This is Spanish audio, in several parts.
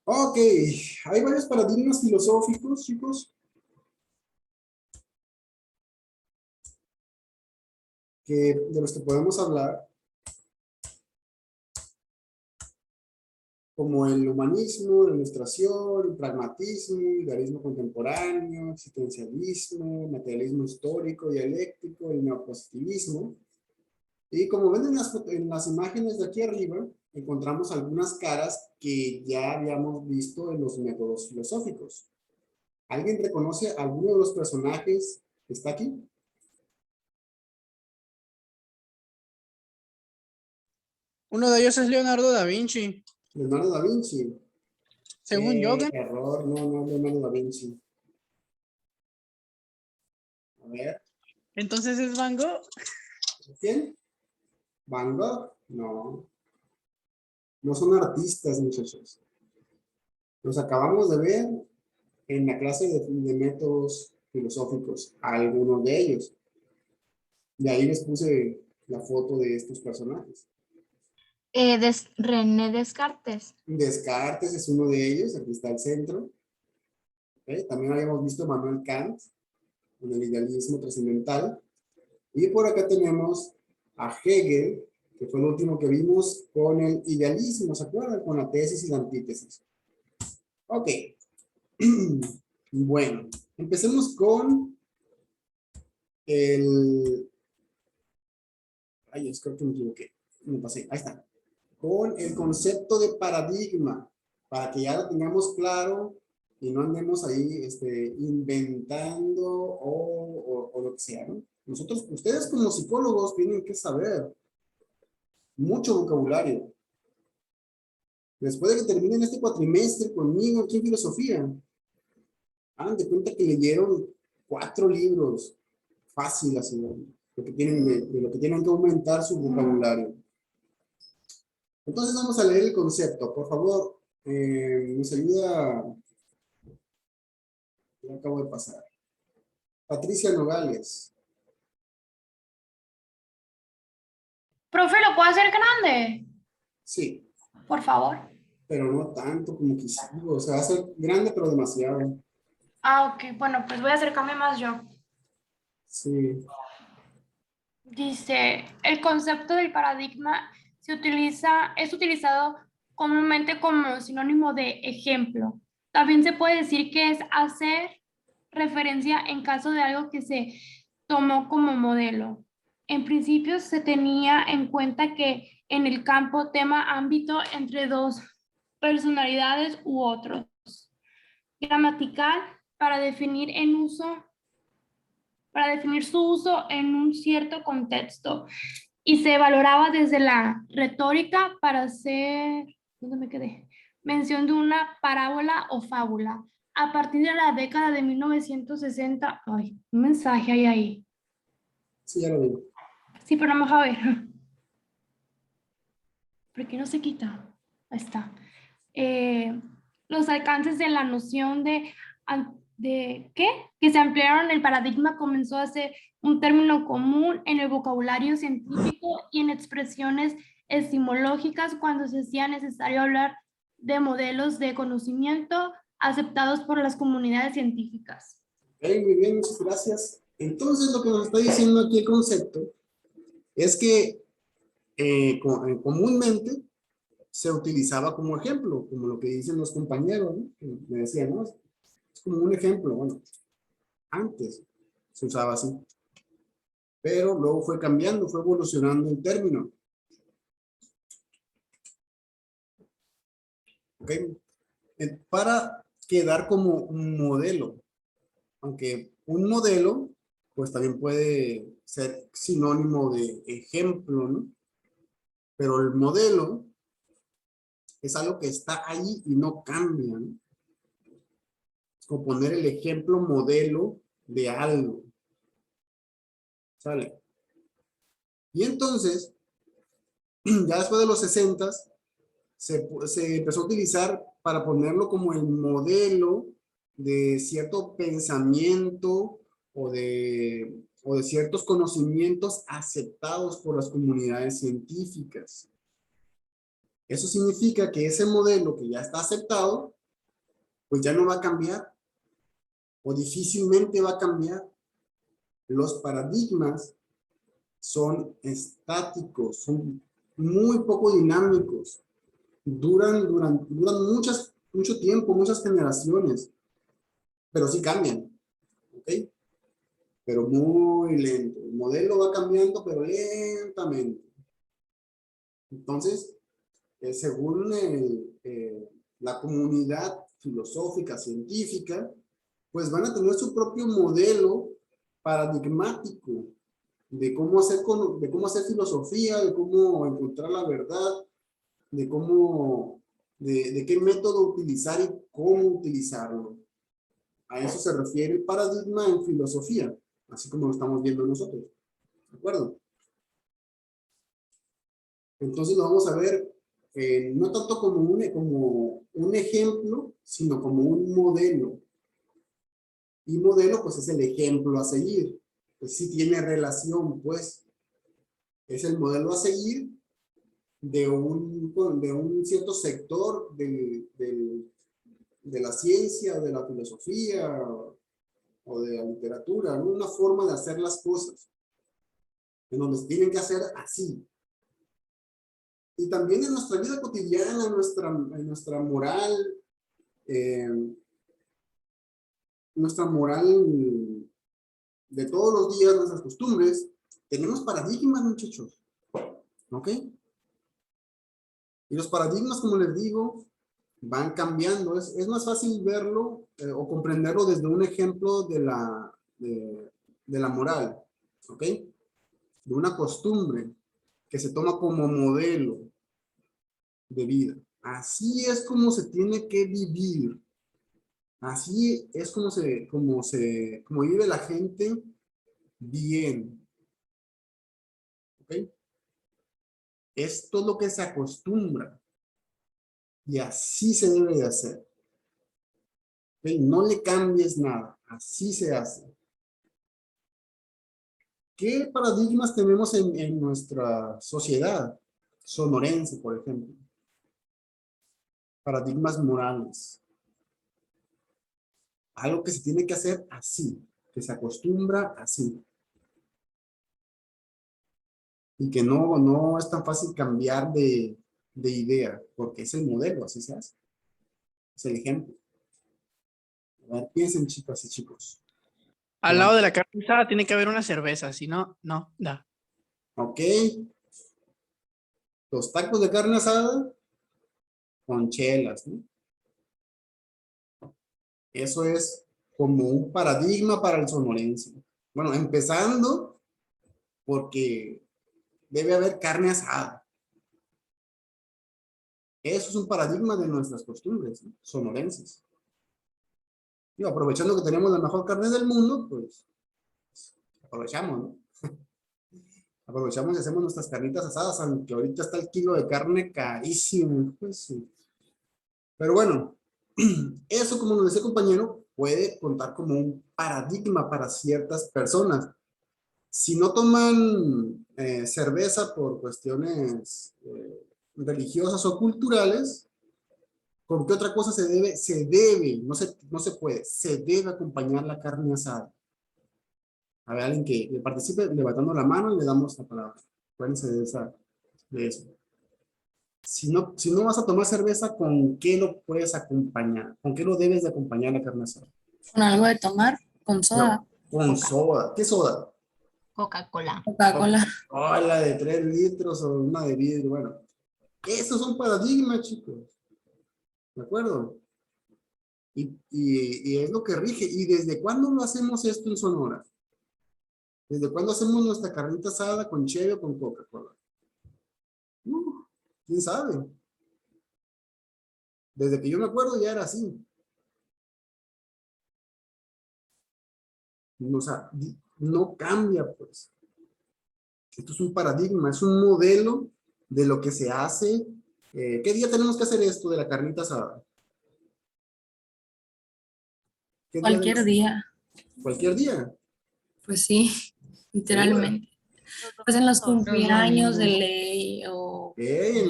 Ok, hay varios paradigmas filosóficos, chicos, de los que podemos hablar, como el humanismo, la ilustración, el pragmatismo, el idealismo contemporáneo, existencialismo, materialismo histórico, dialéctico, el neopositivismo. Y como ven en las imágenes de aquí arriba, encontramos algunas caras que ya habíamos visto en los métodos filosóficos. ¿Alguien reconoce alguno de los personajes que está aquí? Uno de ellos es Leonardo da Vinci. Leonardo da Vinci. Según yo, ¿qué? Error, no, no, Leonardo da Vinci. A ver, Entonces es Van Gogh. ¿quién? ¿Van Gogh? No, no son artistas, muchachos. Los acabamos de ver en la clase de métodos filosóficos, algunos de ellos. Y ahí les puse la foto de estos personajes. René Descartes. Descartes es uno de ellos, aquí está el centro. ¿Okay? También habíamos visto a Manuel Kant en el idealismo trascendental. Y por acá tenemos a Hegel, que fue el último que vimos con el idealismo, ¿se acuerdan? Con la tesis y la antítesis. Ok. Bueno, empecemos con el... Ay, es creo que me equivoqué. Me pasé. Ahí está. Con el concepto de paradigma, para que ya lo tengamos claro y no andemos ahí inventando o lo que sea, ¿no? Nosotros, ustedes como psicólogos tienen que saber mucho vocabulario. Después de que terminen este cuatrimestre conmigo aquí en filosofía, hagan de cuenta que leyeron 4 libros fácil así, ¿no? Lo que tienen, de lo que tienen que aumentar su vocabulario. Entonces vamos a leer el concepto. Por favor, nos ayuda, ya acabo de pasar. Patricia Nogales. Profe, ¿lo puedo hacer grande? Sí, Por favor. pero no tanto como quisiera. O sea, va a ser grande, pero demasiado. Ah, ok. Bueno, pues voy a acercarme más yo. Sí. Dice, el concepto del paradigma es utilizado comúnmente como sinónimo de ejemplo. También se puede decir que es hacer referencia en caso de algo que se tomó como modelo. En principio se tenía en cuenta que en el campo tema ámbito entre dos personalidades u otros. Gramatical para definir su uso en un cierto contexto y se valoraba desde la retórica para hacer, ¿dónde me quedé? Mención de una parábola o fábula. A partir de la década de 1960, ay, un mensaje hay ahí. Sí, ya lo digo. Sí, pero vamos a ver. ¿Por qué no se quita? Ahí está. Los alcances de la noción de ¿qué? Que se ampliaron, el paradigma comenzó a ser un término común en el vocabulario científico y en expresiones epistemológicas cuando se hacía necesario hablar de modelos de conocimiento aceptados por las comunidades científicas. Okay, muy bien, muchas gracias. Entonces, lo que nos está diciendo aquí el concepto es que comúnmente se utilizaba como ejemplo, como lo que dicen los compañeros, ¿no? Que me decían, ¿no? Es como un ejemplo. Bueno, antes se usaba así, pero luego fue cambiando, fue evolucionando el término. ¿Ok? Para quedar como un modelo, aunque un modelo, pues también puede ser sinónimo de ejemplo, ¿no? Pero el modelo es algo que está ahí y no cambia, ¿no? Es como poner el ejemplo modelo de algo. ¿Sale? Y entonces, ya después de los 60, se empezó a utilizar para ponerlo como el modelo de cierto pensamiento o de ciertos conocimientos aceptados por las comunidades científicas. Eso significa que ese modelo que ya está aceptado, pues ya no va a cambiar o difícilmente va a cambiar. Los paradigmas son estáticos, son muy poco dinámicos, duran mucho tiempo, muchas generaciones, pero sí cambian, ¿ok? Pero muy lento. El modelo va cambiando, pero lentamente. Entonces, según la comunidad filosófica, científica, pues van a tener su propio modelo paradigmático de cómo hacer filosofía, de cómo encontrar la verdad, de qué método utilizar y cómo utilizarlo. A eso se refiere el paradigma en filosofía, así como lo estamos viendo nosotros. ¿De acuerdo? Entonces lo vamos a ver no tanto como un ejemplo, sino como un modelo. Y modelo, pues es el ejemplo a seguir. Pues sí tiene relación, pues. Es el modelo a seguir de un cierto sector de la ciencia, de la filosofía o de la literatura, ¿no? Una forma de hacer las cosas, en donde se tienen que hacer así. Y también en nuestra vida cotidiana, en nuestra moral de todos los días, nuestras costumbres, tenemos paradigmas, muchachos. ¿Ok? Y los paradigmas, como les digo, van cambiando. Es más fácil verlo o comprenderlo desde un ejemplo de la moral. ¿Ok? De una costumbre que se toma como modelo de vida. Así es como se tiene que vivir. Así es como vive la gente bien. ¿Ok? Esto es lo que se acostumbra. Y así se debe de hacer. ¿Ok? No le cambies nada. Así se hace. ¿Qué paradigmas tenemos en nuestra sociedad sonorense, por ejemplo? Paradigmas morales. Algo que se tiene que hacer así, que se acostumbra así. Y que no es tan fácil cambiar de idea, porque es el modelo, así se hace. Es el ejemplo. A ver, piensen, chicas y chicos. Al lado de la carne asada tiene que haber una cerveza, si no, no da. Ok. Los tacos de carne asada con chelas, ¿no? Eso es como un paradigma para el sonorense. Bueno, empezando porque debe haber carne asada. Eso es un paradigma de nuestras costumbres, ¿no? Sonorenses. Y aprovechando que tenemos la mejor carne del mundo, pues aprovechamos, ¿no? Aprovechamos y hacemos nuestras carnitas asadas, aunque ahorita está el kilo de carne carísimo. Pues, sí. Pero bueno, eso, como nos decía el compañero, puede contar como un paradigma para ciertas personas. Si no toman cerveza por cuestiones religiosas o culturales, ¿con qué otra cosa se debe, no se puede, se debe acompañar la carne asada? A ver, alguien que le participe levantando la mano y le damos la palabra. Acuérdense de eso. Si no vas a tomar cerveza, ¿con qué lo puedes acompañar? ¿Con qué lo debes de acompañar la carne asada? Con algo de tomar, con soda. No, con soda. ¿Qué soda? Coca-Cola. Coca-Cola. La de 3 litros o una de vidrio. Bueno, esos son paradigmas, chicos. ¿De acuerdo? Y es lo que rige. ¿Y desde cuándo lo hacemos esto en Sonora? ¿Desde cuándo hacemos nuestra carnita asada con cheve o con Coca-Cola? ¿Quién sabe? Desde que yo me acuerdo ya era así. O sea, no cambia, pues. Esto es un paradigma, es un modelo de lo que se hace. ¿Qué día tenemos que hacer esto de la carnita asada? ¿Qué día Cualquier día. Cualquier día. Pues sí, literalmente. Pues en los cumpleaños de ley o En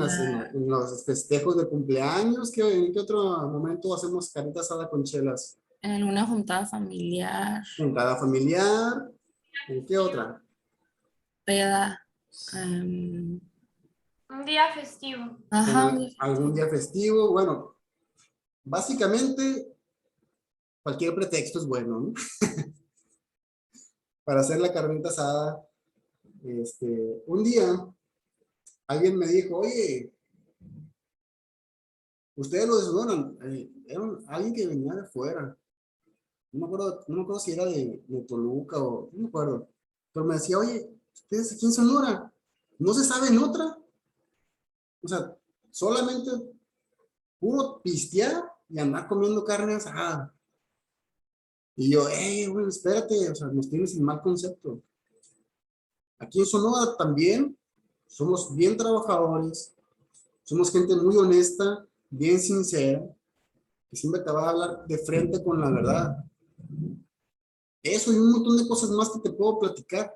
los festejos de cumpleaños, ¿en qué otro momento hacemos carnita asada con chelas? en alguna juntada familiar, En cada familiar. ¿En qué otra? peda. Un día festivo. Ajá, Algún día festivo. Bueno, básicamente cualquier pretexto es bueno, ¿no? Para hacer la carnita asada. Un día alguien me dijo, oye, ustedes lo desdonan. Era alguien que venía de fuera. No me acuerdo si era de Toluca o no me acuerdo. Pero me decía, oye, ¿ustedes aquí en Sonora no se saben otra? O sea, solamente puro pistear y andar comiendo carne asada. Y yo, güey, espérate, o sea, nos tienes el mal concepto. Aquí en Sonora también somos bien trabajadores, somos gente muy honesta, bien sincera, que siempre te va a hablar de frente con la verdad. Eso y un montón de cosas más que te puedo platicar.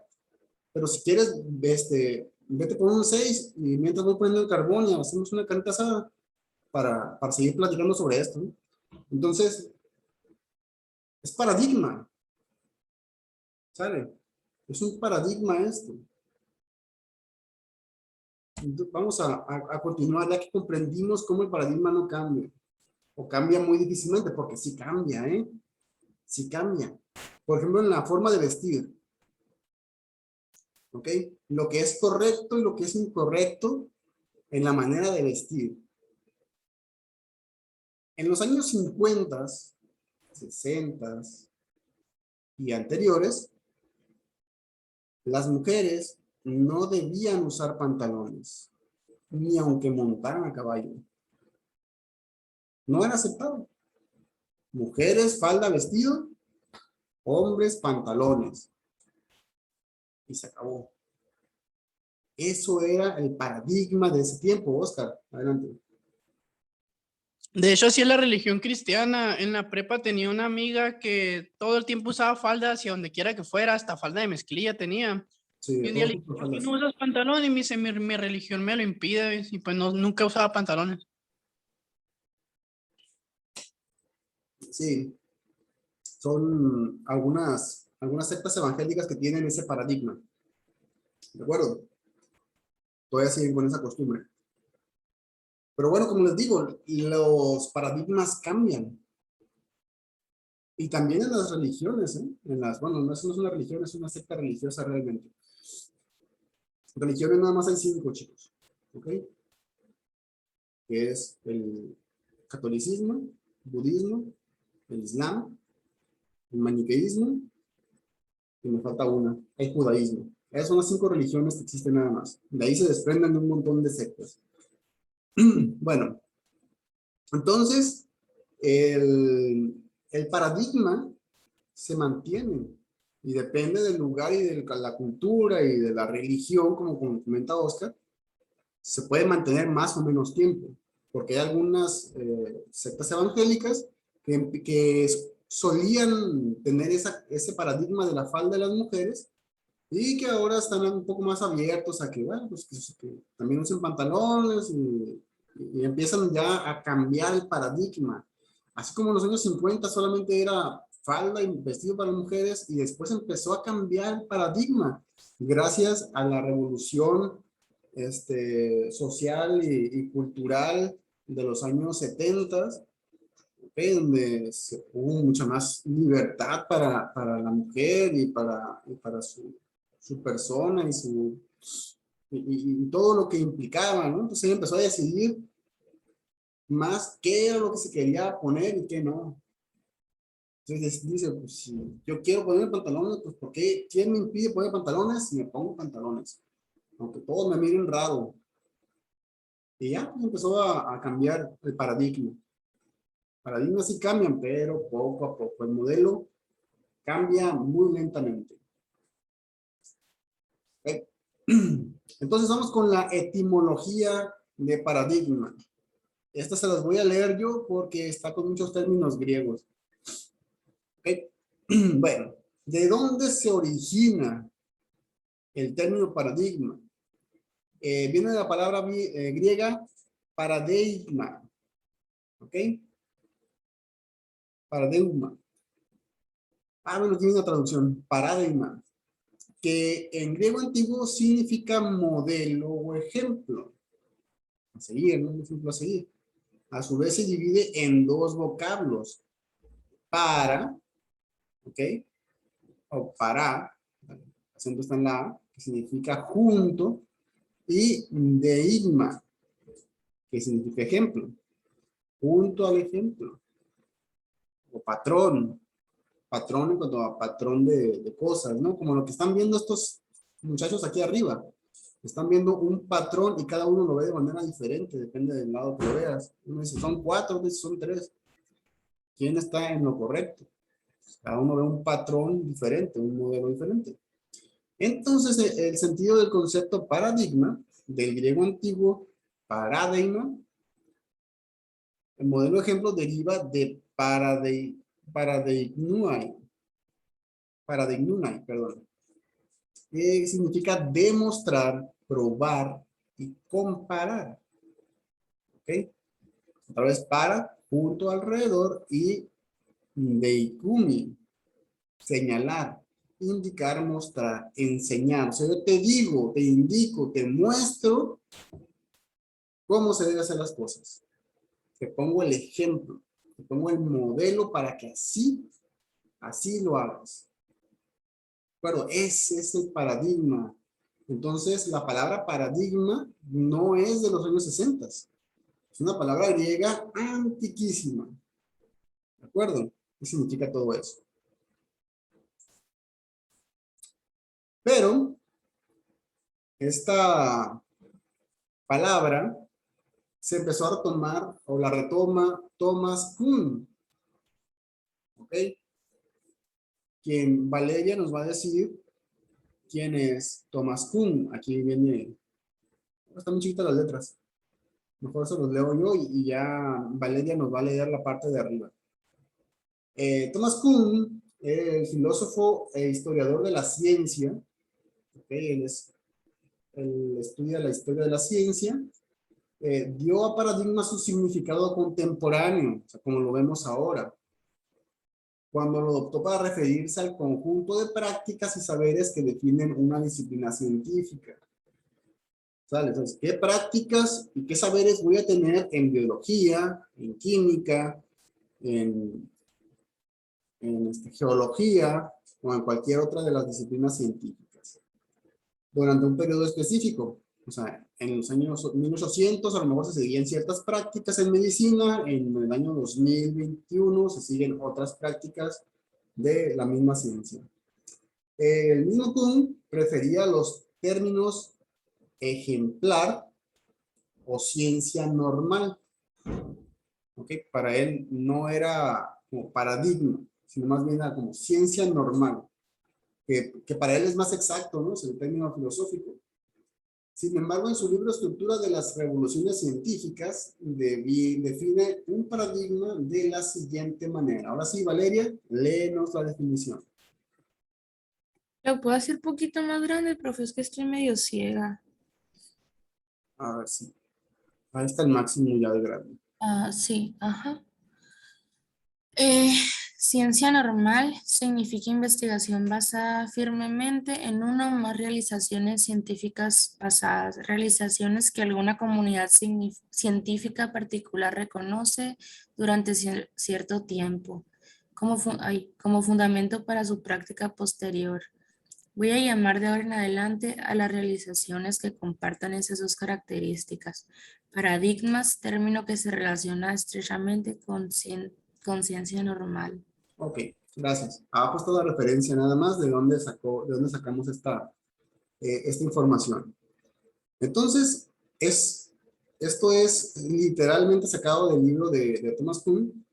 Pero si quieres, vete por un 6 y mientras voy poniendo el carbón y hacemos una carnita asada para seguir platicando sobre esto, ¿no? Entonces, es paradigma, ¿sale? Es un paradigma esto. Entonces, vamos a continuar ya que comprendimos cómo el paradigma no cambia. O cambia muy difícilmente, porque sí cambia, ¿eh? Sí cambia. Por ejemplo, en la forma de vestir. ¿Ok? Lo que es correcto y lo que es incorrecto en la manera de vestir. En los años 50, 60 y anteriores, las mujeres no debían usar pantalones, ni aunque montaran a caballo. No era aceptado. Mujeres, falda, vestido, hombres, pantalones. Y se acabó. Eso era el paradigma de ese tiempo, Oscar. Adelante. De hecho, así es la religión cristiana. En la prepa tenía una amiga que todo el tiempo usaba faldas y a donde quiera que fuera, hasta falda de mezclilla tenía. Sí, Y de un día todo le tipo dije, de ¿por qué faldas. no usas pantalón? Y me dice, mi religión me lo impide. Y pues no, nunca usaba pantalones. Sí, son algunas sectas evangélicas que tienen ese paradigma. ¿De acuerdo? Todavía siguen con esa costumbre. Pero bueno, como les digo, los paradigmas cambian. Y también en las religiones, ¿eh? Bueno, no es una religión, es una secta religiosa realmente. Religiones nada más hay 5, chicos. ¿Ok? Que es el catolicismo, budismo, el islam, el maniqueísmo, y me falta una, el judaísmo. Esas son las 5 religiones que existen nada más. De ahí se desprenden un montón de sectas. Bueno, entonces, el paradigma se mantiene y depende del lugar y de la cultura y de la religión, como comenta Oscar, se puede mantener más o menos tiempo, porque hay algunas sectas evangélicas que solían tener ese paradigma de la falda de las mujeres y que ahora están un poco más abiertos a que, bueno, pues que también usen pantalones y empiezan ya a cambiar el paradigma. Así como en los años 50 solamente era falda y vestido para mujeres y después empezó a cambiar el paradigma gracias a la revolución social y cultural de los años 70, donde hubo mucha más libertad para la mujer y para su persona y todo lo que implicaba, ¿no? Entonces ella empezó a decidir más qué era lo que se quería poner y qué no. Entonces dice, pues si yo quiero poner pantalones, pues ¿por qué? ¿Quién me impide poner pantalones? Si me pongo pantalones, aunque todos me miren raro. Y ya pues, empezó a cambiar el paradigma. Paradigmas sí cambian, pero poco a poco. El modelo cambia muy lentamente. ¿Okay? Entonces vamos con la etimología de paradigma. Esta se las voy a leer yo porque está con muchos términos griegos. ¿Okay? Bueno, ¿de dónde se origina el término paradigma. Viene de la palabra griega paradigma. ¿Ok? Paradigma. Bueno, tiene una traducción, paradigma, que en griego antiguo significa modelo o ejemplo. A seguir, ¿no? Un ejemplo a seguir. A su vez se divide en dos vocablos. Para, ¿ok? O para, el acento está en la A, que significa junto, y deigma, que significa ejemplo. Junto al ejemplo. O patrón. Patrón en cuanto a patrón de cosas, ¿no? Como lo que están viendo estos muchachos aquí arriba. Están viendo un patrón y cada uno lo ve de manera diferente, depende del lado que lo veas. Uno dice, son 4, otro dice, son 3. ¿Quién está en lo correcto? Cada uno ve un patrón diferente, un modelo diferente. Entonces, el sentido del concepto paradigma, del griego antiguo, paradigma, el modelo ejemplo deriva de paradigmai, perdón. Que significa demostrar, probar y comparar. ¿Ok? Otra vez para, junto, alrededor, y deikumi, señalar, indicar, mostrar, enseñar. O sea, yo te digo, te indico, te muestro cómo se deben hacer las cosas. Te pongo el ejemplo, te pongo el modelo para que así lo hagas. Bueno, ese es el paradigma. Entonces, la palabra paradigma no es de los años 60. Es una palabra griega antiquísima. ¿De acuerdo? ¿Qué significa todo eso? Pero, esta palabra se empezó a retomar, o la retoma Thomas Kuhn. ¿Ok? Quien Valeria nos va a decir quién es Thomas Kuhn. Aquí viene, están muy chiquitas las letras. Mejor se los leo yo y ya Valeria nos va a leer la parte de arriba. Thomas Kuhn, filósofo e historiador de la ciencia, ¿okay? Él estudia la historia de la ciencia, dio a paradigma su significado contemporáneo, o sea, como lo vemos ahora, cuando lo adoptó para referirse al conjunto de prácticas y saberes que definen una disciplina científica. ¿Sale? Entonces, ¿qué prácticas y qué saberes voy a tener en biología, en química, en geología o en cualquier otra de las disciplinas científicas? Durante un periodo específico. O sea, en los años 1800 a lo mejor se seguían ciertas prácticas en medicina, en el año 2021 se siguen otras prácticas de la misma ciencia. El mismo Kuhn prefería los términos ejemplar o ciencia normal. ¿Okay? Para él no era como paradigma, sino más bien era como ciencia normal, que para él es más exacto, ¿no? Es el término filosófico. Sin embargo, en su libro Estructura de las Revoluciones Científicas, define un paradigma de la siguiente manera. Ahora sí, Valeria, léenos la definición. ¿Lo puedo hacer un poquito más grande, profe? Es que estoy medio ciega. A ver si. Ahí está el máximo ya de grande. Ah, sí, ajá. Eh, Ciencia normal significa investigación basada firmemente en una o más realizaciones científicas pasadas, realizaciones que alguna comunidad científica particular reconoce durante cierto tiempo, como fundamento para su práctica posterior. Voy a llamar de ahora en adelante a las realizaciones que compartan esas dos características. Paradigmas, término que se relaciona estrechamente con ciencia normal. Ok, gracias. Ha puesto la referencia nada más de dónde sacamos esta información. Entonces, esto es literalmente sacado del libro de Thomas Kuhn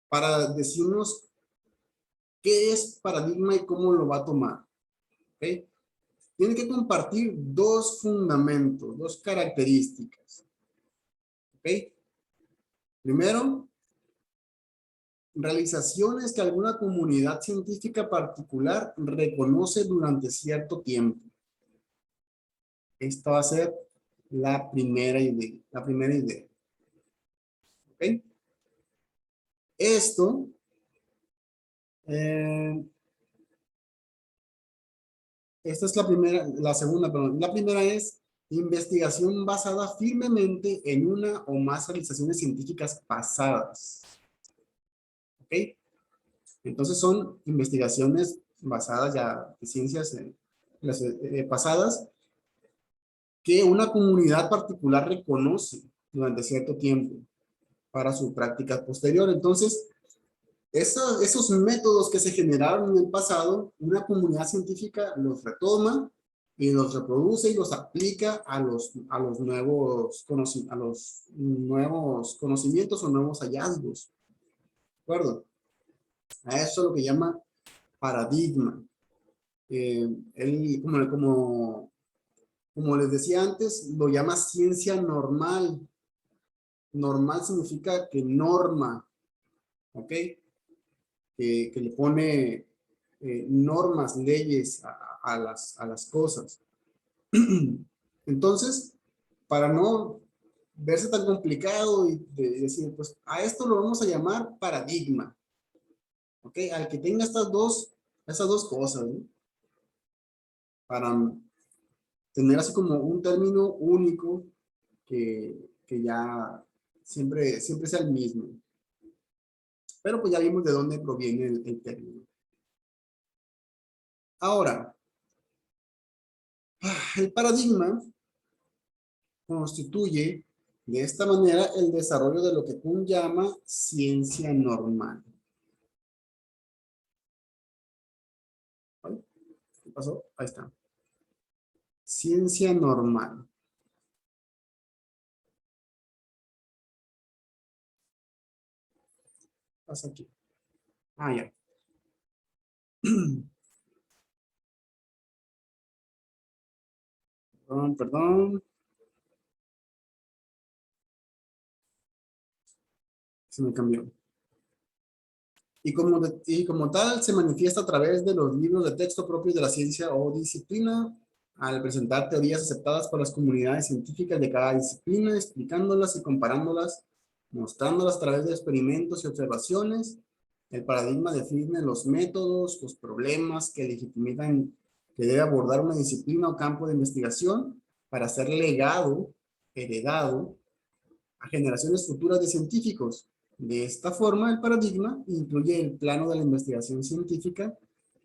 para decirnos qué es paradigma y cómo lo va a tomar. ¿Okay? Tiene que compartir dos fundamentos, dos características. ¿Ok? Primero, realizaciones que alguna comunidad científica particular reconoce durante cierto tiempo. Esta va a ser la primera idea. ¿Ok? Esto, esta es la segunda, perdón. La primera es investigación basada firmemente en una o más realizaciones científicas pasadas. ¿Ok? Entonces son investigaciones basadas ya en ciencias pasadas que una comunidad particular reconoce durante cierto tiempo para su práctica posterior. Entonces, esos métodos que se generaron en el pasado, una comunidad científica los retoma y los reproduce y los aplica a los nuevos conocimientos o nuevos hallazgos. ¿De acuerdo? A eso es lo que llama paradigma. Como les decía antes, lo llama ciencia normal. Normal significa que norma, ¿ok? Que le pone normas, leyes a las cosas. Entonces, para no verse tan complicado y decir, pues a esto lo vamos a llamar paradigma, ¿ok? Al que tenga esas dos cosas, ¿no? Para tener así como un término único que ya siempre sea el mismo. Pero pues ya vimos de dónde proviene el término. Ahora, el paradigma constituye de esta manera el desarrollo de lo que Kuhn llama ciencia normal. ¿Qué pasó? Ahí está. Ciencia normal. ¿Qué pasa aquí? Ah, ya. Perdón. Se me cambió. Y como tal, se manifiesta a través de los libros de texto propios de la ciencia o disciplina, al presentar teorías aceptadas por las comunidades científicas de cada disciplina, explicándolas y comparándolas, mostrándolas a través de experimentos y observaciones. El paradigma define los métodos, los problemas que legitimizan que debe abordar una disciplina o campo de investigación para ser legado, heredado a generaciones futuras de científicos. De esta forma, el paradigma incluye el plano de la investigación científica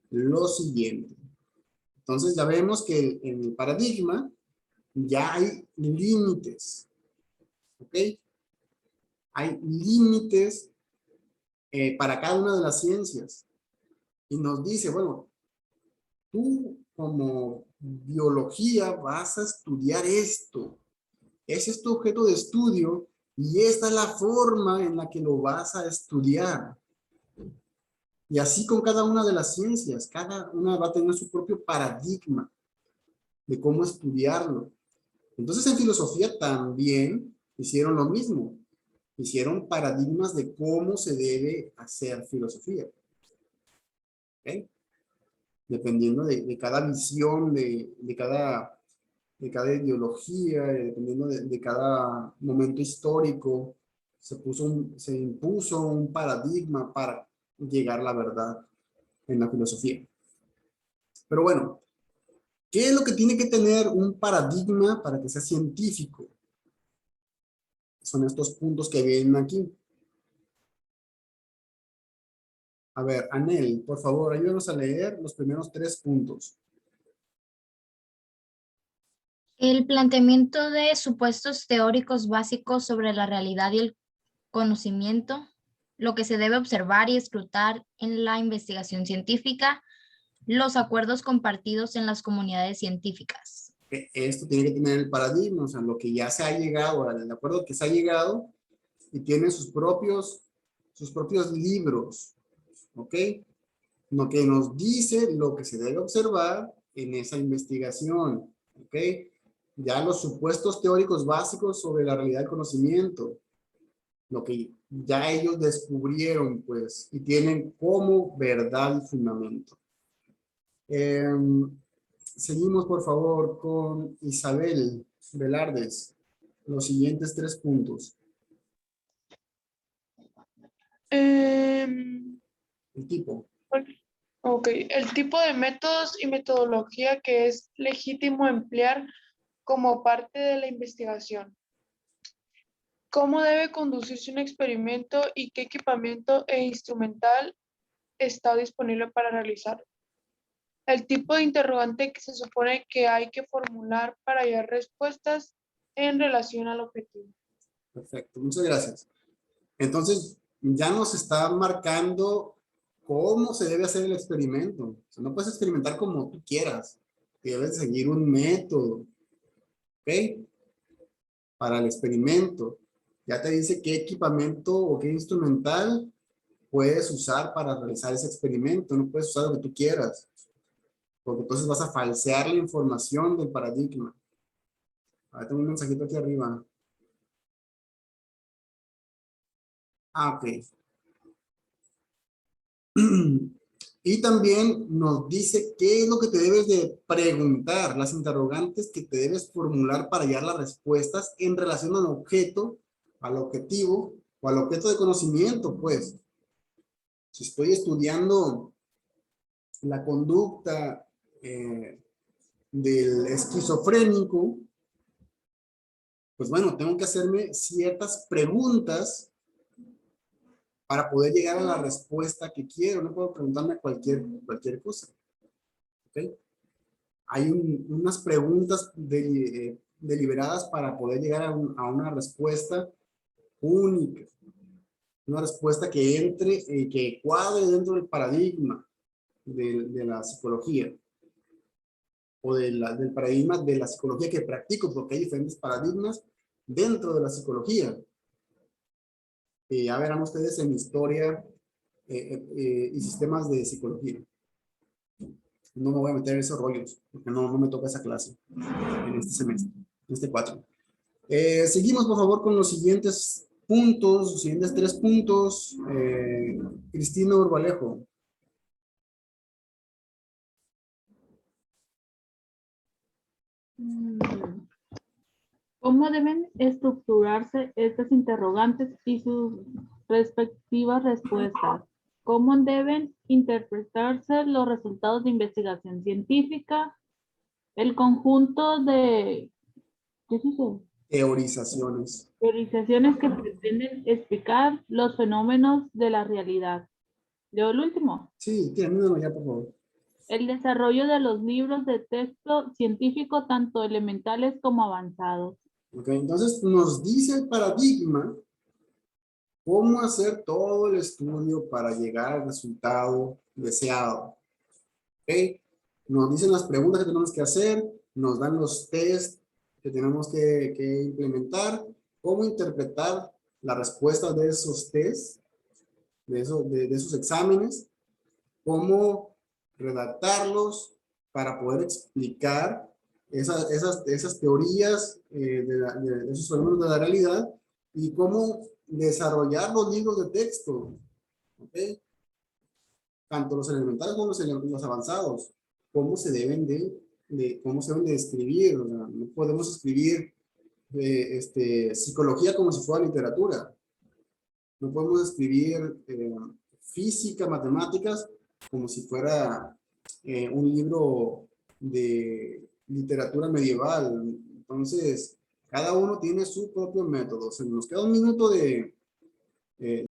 lo siguiente. Entonces ya vemos que en el paradigma ya hay límites. ¿Ok? Hay límites para cada una de las ciencias. Y nos dice, bueno, tú como biología vas a estudiar esto. Ese es tu objeto de estudio y esta es la forma en la que lo vas a estudiar. Y así con cada una de las ciencias, cada una va a tener su propio paradigma de cómo estudiarlo. Entonces en filosofía también hicieron lo mismo. Hicieron paradigmas de cómo se debe hacer filosofía. ¿Okay? Dependiendo de cada visión, de cada ideología, dependiendo de cada momento histórico, se impuso un paradigma para llegar a la verdad en la filosofía. Pero bueno, ¿qué es lo que tiene que tener un paradigma para que sea científico? Son estos puntos que vienen aquí. A ver, Anel, por favor, ayúdanos a leer los primeros 3 puntos. El planteamiento de supuestos teóricos básicos sobre la realidad y el conocimiento, lo que se debe observar y escrutar en la investigación científica, los acuerdos compartidos en las comunidades científicas. Esto tiene que tener el paradigma, o sea, lo que ya se ha llegado, el acuerdo que se ha llegado y tiene sus propios libros, ¿ok? Lo que nos dice lo que se debe observar en esa investigación, ¿ok? Ya los supuestos teóricos básicos sobre la realidad del conocimiento, lo que ya ellos descubrieron, pues, y tienen como verdad y fundamento. Seguimos, por favor, con Isabel Velardes. Los siguientes 3 puntos. Em, El tipo. ok, el tipo de métodos y metodología que es legítimo emplear como parte de la investigación. ¿Cómo debe conducirse un experimento y qué equipamiento e instrumental está disponible para realizarlo? El tipo de interrogante que se supone que hay que formular para hallar respuestas en relación al objetivo. Perfecto, muchas gracias. Entonces, ya nos está marcando cómo se debe hacer el experimento. O sea, no puedes experimentar como tú quieras. Debes seguir un método. ¿Ok? Para el experimento. Ya te dice qué equipamiento o qué instrumental puedes usar para realizar ese experimento. No puedes usar lo que tú quieras. Porque entonces vas a falsear la información del paradigma. Ahora tengo un mensajito aquí arriba. Ah, ok. Y también nos dice qué es lo que te debes de preguntar, las interrogantes que te debes formular para hallar las respuestas en relación al objeto, al objetivo o al objeto de conocimiento, pues. Si estoy estudiando la conducta del esquizofrénico, pues bueno, tengo que hacerme ciertas preguntas para poder llegar a la respuesta que quiero. No puedo preguntarme cualquier cosa. ¿Ok? Hay unas preguntas deliberadas para poder llegar a una respuesta única. Una respuesta que entre, que cuadre dentro del paradigma de la psicología. O del paradigma de la psicología que practico, porque hay diferentes paradigmas dentro de la psicología. Ya verán ustedes en historia y sistemas de psicología. No me voy a meter en esos rollos, porque no me toca esa clase en este semestre, en este 4. Seguimos, por favor, con los siguientes puntos, los siguientes 3 puntos. Cristina Urbalejo. ¿Cómo deben estructurarse estas interrogantes y sus respectivas respuestas? ¿Cómo deben interpretarse los resultados de investigación científica? El conjunto de, ¿qué se dice? Teorizaciones. Teorizaciones que pretenden explicar los fenómenos de la realidad. Leo el último. Sí, termínalo ya, por favor. El desarrollo de los libros de texto científico, tanto elementales como avanzados. Ok, entonces nos dice el paradigma cómo hacer todo el estudio para llegar al resultado deseado. Ok, nos dicen las preguntas que tenemos que hacer, nos dan los test que tenemos que implementar, cómo interpretar las respuestas de esos tests, de esos exámenes, cómo redactarlos para poder explicar esas teorías de esos fenómenos de la realidad y cómo desarrollar los libros de texto, ¿ok? Tanto los elementales como los avanzados, cómo se deben de escribir. O sea, no podemos escribir psicología como si fuera literatura. No podemos escribir física, matemáticas, como si fuera un libro de literatura medieval. Entonces, cada uno tiene su propio método. Se nos queda un minuto de